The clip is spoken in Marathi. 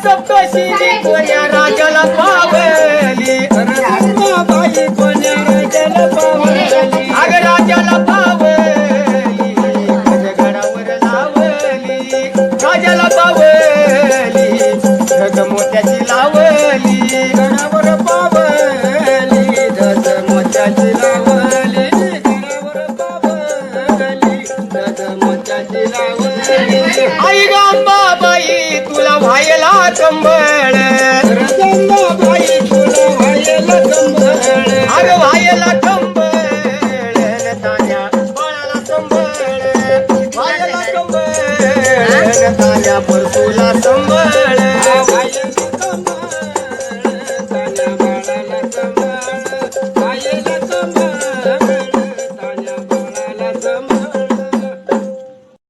सप्तशिनी कोण्या राजाला पावली रखमाबाई कोण्या राजाला पावली अग राजाला पावली गडावर लावली राजाला पावली धग मोत्याची लावली गडावर पावली धज मोत्याची लावली गडावर पावली धज मोत्याची लावली आई गांबाबाई तुला व्हायला कंबळ रखमाबाई तुला व्हायला कंबळ अग व्हायला कंबळ तान्या बाळाला कंबळ व्हायला कंबळ तान्या परतुला कंबळ